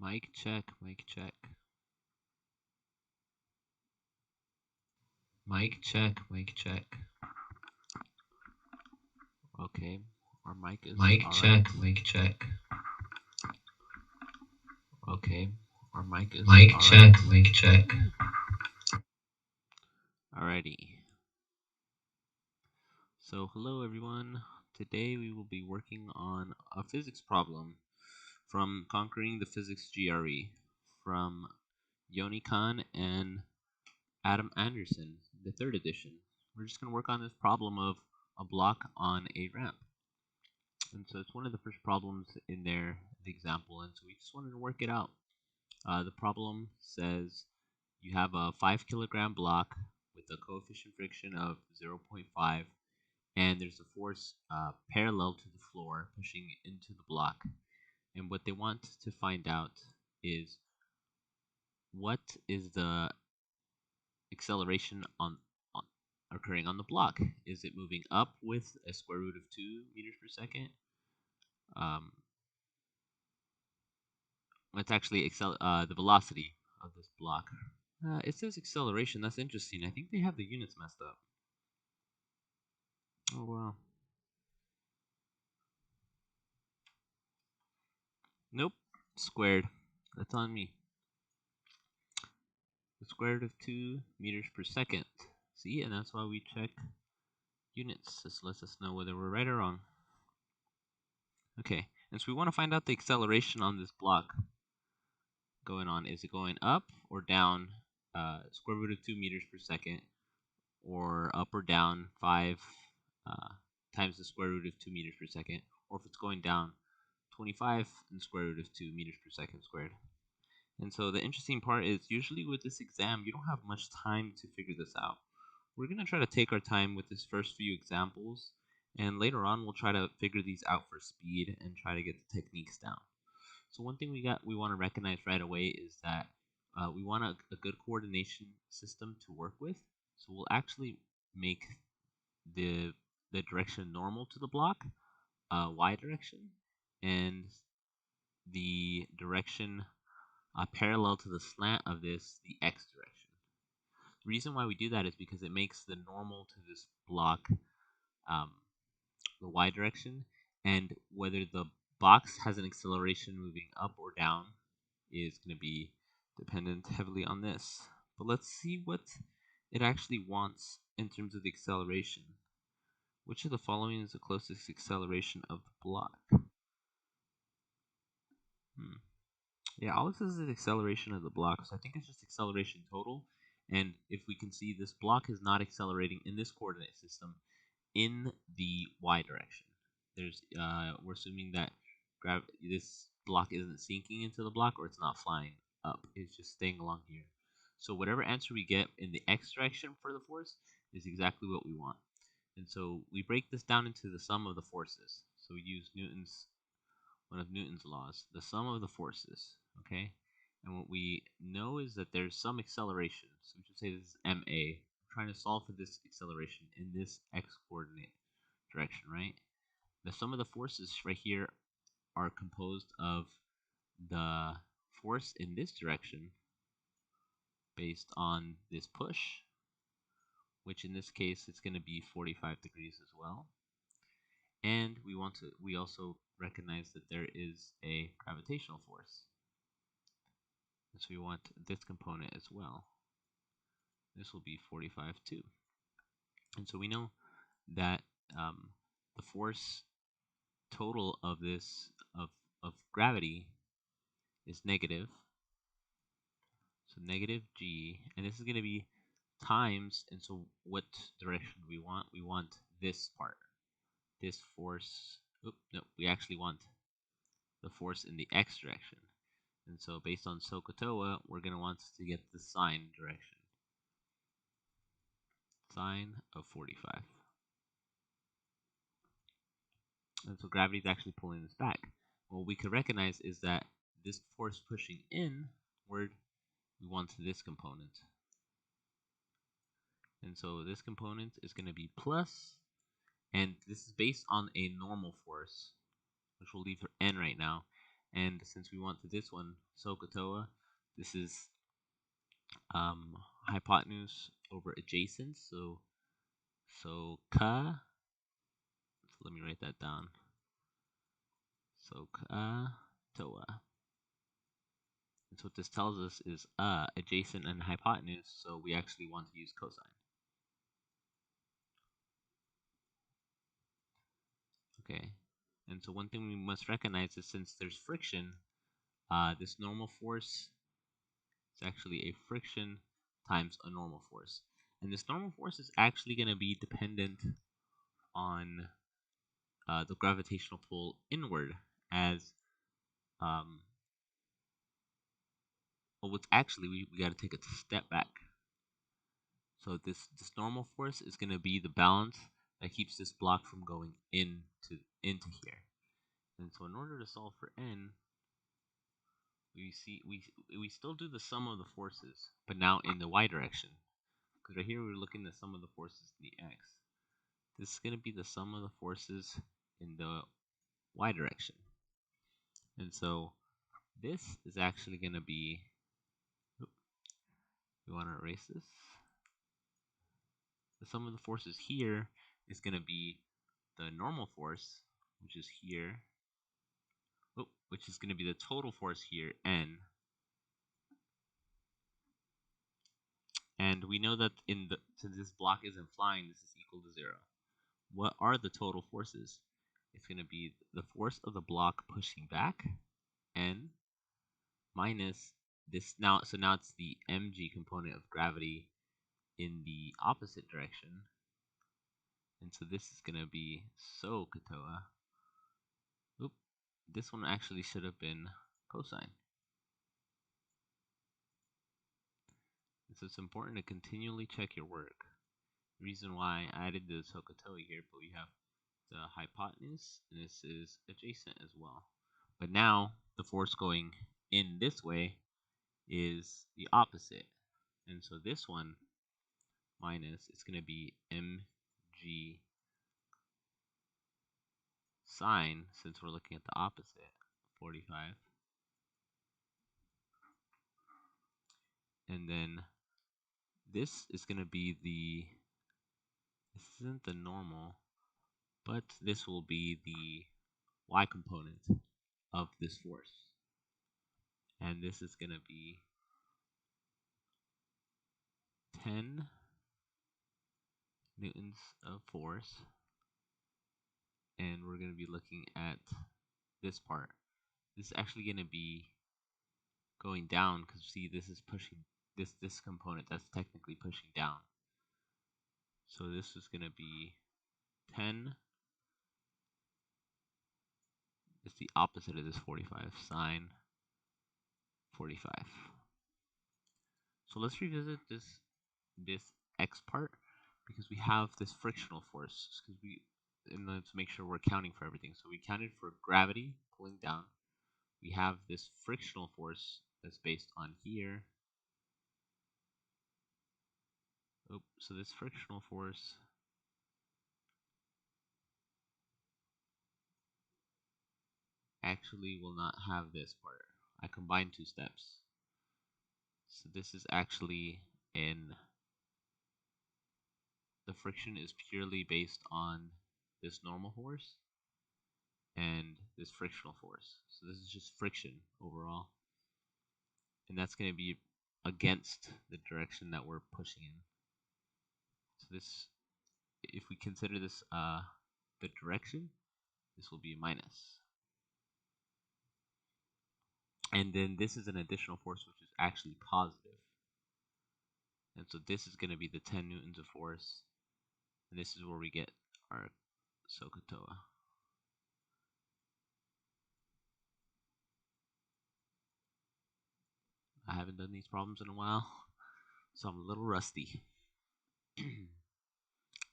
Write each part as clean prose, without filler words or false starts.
Mic check, mic check. Mic check, mic check. Okay, our mic is Mic check, right. mic check. Okay, our mic is Mic check, right. mic check. Alrighty. So hello everyone. Today we will be working on a physics problem from Conquering the Physics GRE from Yoni Kahn and Adam Anderson, the third edition. We're just going to work on this problem of a block on a ramp. And so it's one of the first problems in there, the example, and so we just wanted to work it out. The problem says you have a 5 kilogram block with a coefficient friction of 0.5, and there's a force parallel to the floor pushing into the block. And what they want to find out is what is the acceleration occurring on the block. Is it moving up with a square root of 2 meters per second? It's actually the velocity of this block. It says acceleration. That's interesting. I think they have the units messed up. Oh, wow. Nope. Squared. That's on me. The square root of 2 meters per second. See, and that's why we check units. This lets us know whether we're right or wrong. Okay, and so we want to find out the acceleration on this block going on. Is it going up or down square root of 2 meters per second, or up or down 5 times the square root of 2 meters per second, or if it's going down 25 and the square root of 2 meters per second squared. And so the interesting part is usually with this exam, you don't have much time to figure this out. We're going to try to take our time with this first few examples, and later on we'll try to figure these out for speed and try to get the techniques down. So one thing we want to recognize right away is that we want a good coordination system to work with. So we'll actually make the direction normal to the block, y direction, and the direction parallel to the slant of this, the x direction. The reason why we do that is because it makes the normal to this block the y direction, and whether the box has an acceleration moving up or down is going to be dependent heavily on this. But let's see what it actually wants in terms of the acceleration. Which of the following is the closest acceleration of the block? Yeah, all it says is the acceleration of the block, so I think it's just acceleration total. And if we can see, this block is not accelerating in this coordinate system in the y direction. We're assuming that this block isn't sinking into the block, or it's not flying up. It's just staying along here. So whatever answer we get in the x direction for the force is exactly what we want. And so we break this down into the sum of the forces. So we use one of Newton's laws, the sum of the forces, okay? And what we know is that there's some acceleration. So we should say this is ma. We're trying to solve for this acceleration in this x-coordinate direction, right? The sum of the forces right here are composed of the force in this direction based on this push, which in this case is going to be 45 degrees as well. And we also recognize that there is a gravitational force. And so we want this component as well. This will be 45 too. And so we know that the force total of this of gravity is negative. So negative g, and this is going to be times, and so what direction do we want? We want this part. This force, no, we actually want the force in the x direction. And so based on SOHCAHTOA, we're going to want to get the sine direction. Sine of 45. And so gravity is actually pulling this back. What we could recognize is that this force pushing inward, we want this component. And so this component is going to be plus, and this is based on a normal force, which we'll leave for n right now. And since we want to this one, SOHCAHTOA, this is hypotenuse over adjacent. So ka. So let me write that down. SOHCAHTOA. And so what this tells us is adjacent and hypotenuse. So we actually want to use cosine. Okay. And so one thing we must recognize is since there's friction, this normal force is actually a friction times a normal force. And this normal force is actually going to be dependent on the gravitational pull inward as, well, what's actually, we got to take a step back. So this normal force is going to be the balance that keeps this block from going into here. And so in order to solve for n, we still do the sum of the forces, but now in the y direction. Because right here we're looking at the sum of the forces in the x. This is going to be the sum of the forces in the y direction. And so this is actually going to be, we want to erase this. The sum of the forces here is going to be the normal force, which is here, which is going to be the total force here, n. And we know that since this block isn't flying, this is equal to 0. What are the total forces? It's going to be the force of the block pushing back, n, minus this now. So now it's the mg component of gravity in the opposite direction. And so this is going to be SOHCAHTOA. This one actually should have been cosine. And so it's important to continually check your work. The reason why I added the SOHCAHTOA here, but we have the hypotenuse, and this is adjacent as well. But now the force going in this way is the opposite. And so this one minus, it's going to be mg sine, since we're looking at the opposite, 45. And then this is going to be this isn't the normal, but this will be the y component of this force. And this is going to be 10 newtons of force. And we're going to be looking at this part. This is actually going to be going down because see, this is pushing this component that's technically pushing down. So this is going to be 10. It's the opposite of this 45, sine 45. So let's revisit this x part because we have this frictional force. Because and let's make sure we're accounting for everything. So we counted for gravity pulling down. We have this frictional force that's based on here. So this frictional force actually will not have this part. I combined two steps. So this is actually the friction is purely based on this normal force and this frictional force. So this is just friction overall. And that's going to be against the direction that we're pushing in. So this, if we consider this the direction, this will be a minus. And then this is an additional force which is actually positive. And so this is going to be the 10 newtons of force. And this is where we get our SOHCAHTOA. I haven't done these problems in a while, so I'm a little rusty.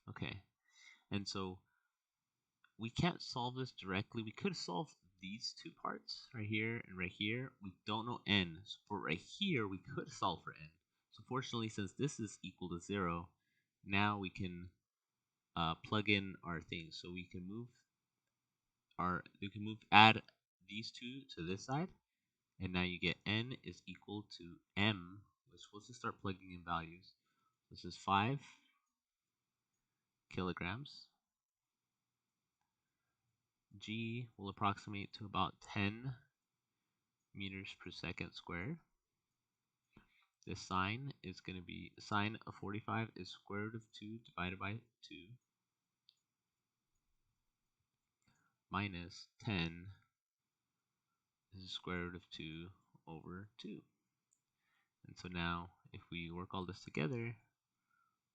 Okay, and so we can't solve this directly. We could solve these two parts right here and right here. We don't know n, so for right here we could solve for n. So fortunately, since this is equal to 0, now we can plug in our things. So we can add these two to this side, and now you get N is equal to M. We're supposed to start plugging in values. This is 5 kilograms. G will approximate to about 10 meters per second squared. The sine is going to be, sine of 45 is square root of 2 divided by 2 minus 10 is the square root of 2 over 2. And so now, if we work all this together,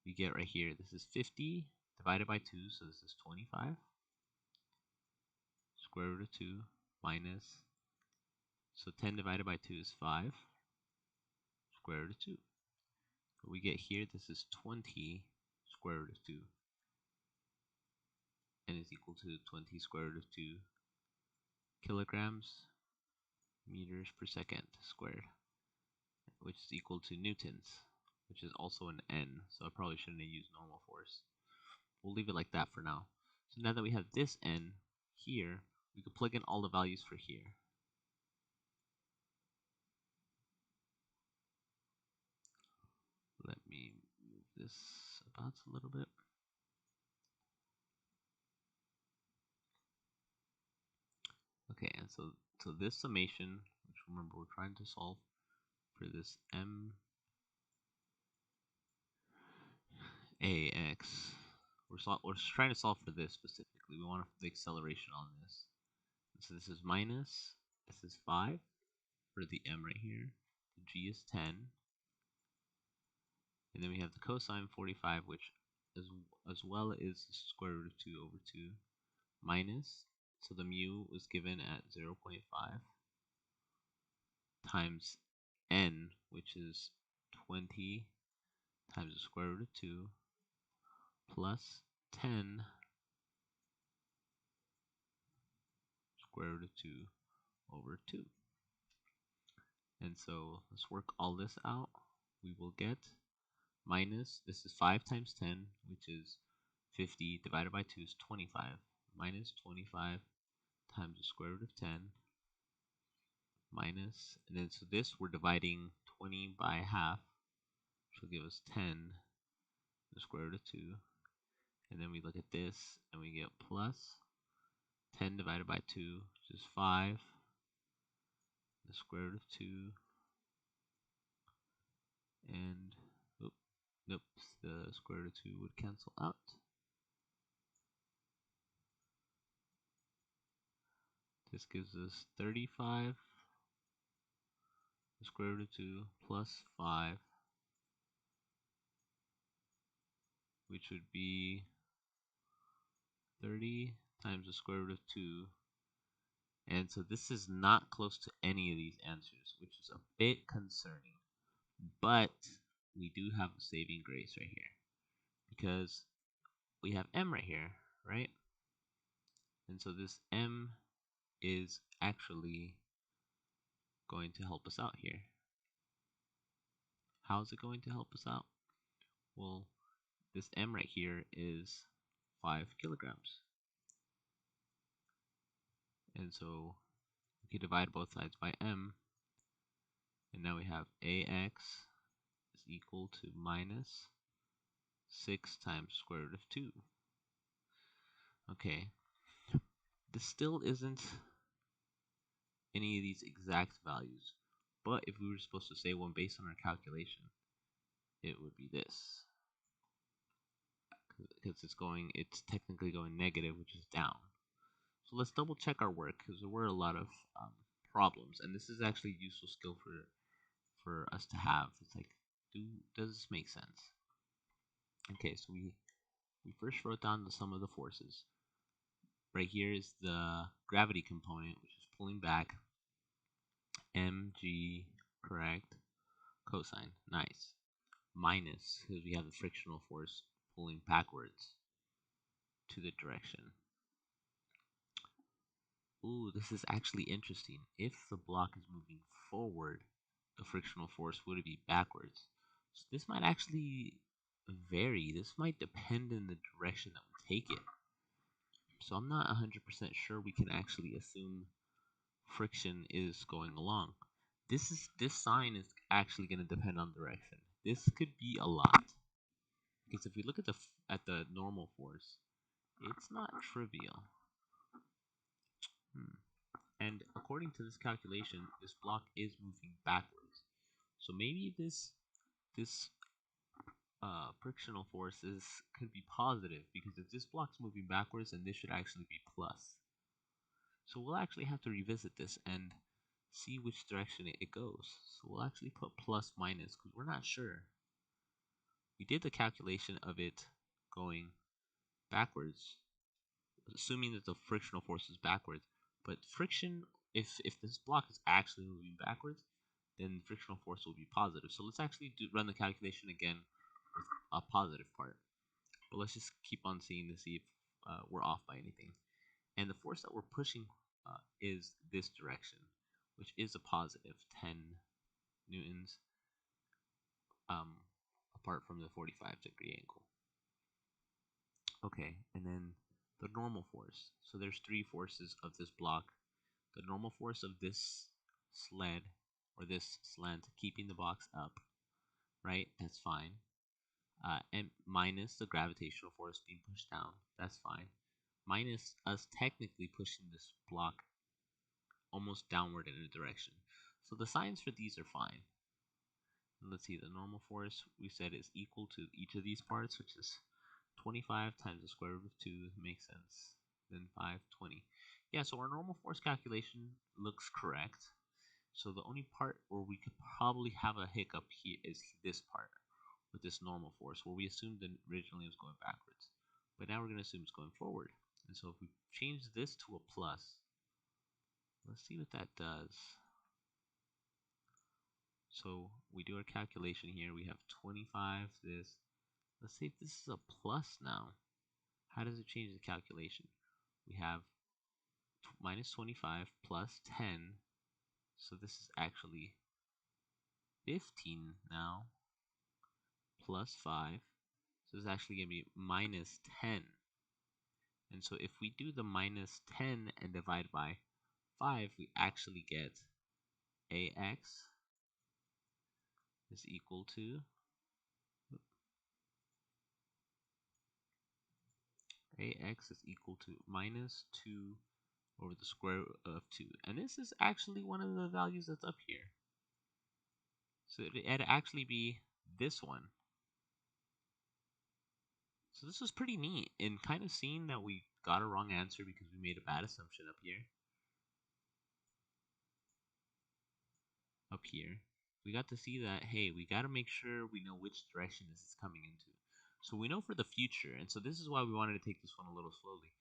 we get right here, this is 50 divided by 2, so this is 25 square root of 2 minus, so 10 divided by 2 is 5 square root of 2. What we get here, this is 20 square root of 2, and is equal to 20 square root of 2 kilograms meters per second squared, which is equal to newtons, which is also an N, so I probably shouldn't have used normal force. We'll leave it like that for now. So now that we have this N here, we can plug in all the values for here. Let me move this about a little bit. Okay, and so this summation, which remember we're trying to solve for this M AX. We're trying to solve for this specifically. We want the acceleration on this. So this is minus, this is 5 for the M right here. The G is 10. And then we have the cosine 45, which as well is the square root of 2 over 2 minus, so the mu was given at 0.5 times N, which is 20 times the square root of 2 plus 10 square root of 2 over 2. And so let's work all this out. We will get minus, this is 5 times 10, which is 50 divided by 2 is 25, minus 25 times the square root of 10 minus, and then so this we're dividing 20 by half, which will give us 10 the square root of 2, and then we look at this and we get plus 10 divided by 2, which is 5 the square root of 2, and nope, the square root of 2 would cancel out. This gives us 35 the square root of 2 plus 5, which would be 30 times the square root of 2. And so this is not close to any of these answers, which is a bit concerning. But we do have a saving grace right here, because we have M right here, right? And so this M is actually going to help us out here. How is it going to help us out? Well, this M right here is 5 kilograms. And so we can divide both sides by M. And now we have AX is equal to minus 6 times square root of 2. Okay, this still isn't any of these exact values, but if we were supposed to say one based on our calculation, it would be this, because it's technically going negative, which is down. So let's double check our work, because there were a lot of problems, and this is actually a useful skill for us to have. It's like, does this make sense? Okay, so we first wrote down the sum of the forces. Right here is the gravity component, which is pulling back. mg, correct, cosine, nice, minus, because we have the frictional force pulling backwards to the direction. Ooh, this is actually interesting. If the block is moving forward, the frictional force would be backwards. So this might actually vary. This might depend on the direction that we take it. So I'm not 100% sure we can actually assume friction is going along. This sign is actually going to depend on direction. This could be a lot, because if we look at the normal force, it's not trivial. And according to this calculation, this block is moving backwards. So maybe this frictional forces could be positive, because if this block's moving backwards, then this should actually be plus. So we'll actually have to revisit this and see which direction it goes. So we'll actually put plus minus, because we're not sure. We did the calculation of it going backwards, assuming that the frictional force is backwards. But friction, if this block is actually moving backwards, then frictional force will be positive. So let's actually run the calculation again with a positive part. But let's just keep on seeing to see if we're off by anything. And the force that we're pushing is this direction, which is a positive 10 newtons apart from the 45-degree angle. Okay, and then the normal force. So there's three forces of this block. The normal force of this sled, or this slant, keeping the box up, right? That's fine. And minus the gravitational force being pushed down. That's fine. Minus us technically pushing this block almost downward in a direction. So the signs for these are fine. Let's see, the normal force we said is equal to each of these parts, which is 25 times the square root of 2 makes sense. Then 520. Yeah, so our normal force calculation looks correct. So the only part where we could probably have a hiccup here is this part with this normal force, where we assumed that originally it was going backwards. But now we're going to assume it's going forward. And so if we change this to a plus, let's see what that does. So we do our calculation here. We have 25 this. Let's say if this is a plus now. How does it change the calculation? We have minus 25 plus 10. So this is actually 15 now plus 5. So it's actually going to be minus 10. And so if we do the minus 10 and divide by 5, we actually get AX is equal to AX is equal to minus 2 over the square root of 2. And this is actually one of the values that's up here. So it'd actually be this one. So this was pretty neat, and kind of seeing that we got a wrong answer because we made a bad assumption up here. We got to see that, hey, we got to make sure we know which direction this is coming into. So we know for the future, and so this is why we wanted to take this one a little slowly,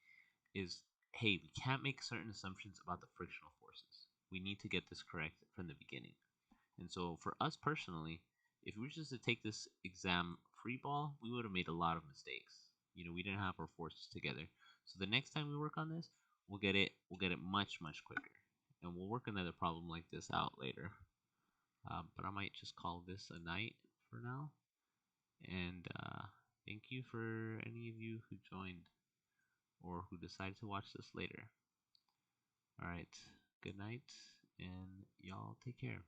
is, hey, we can't make certain assumptions about the frictional forces. We need to get this correct from the beginning. And so for us personally, if we were just to take this exam free ball, we would have made a lot of mistakes. We didn't have our forces together. So the next time we work on this, we'll get it much quicker. And we'll work another problem like this out later. But I might just call this a night for now. And thank you for any of you who joined or who decided to watch this later. Alright, good night, and y'all take care.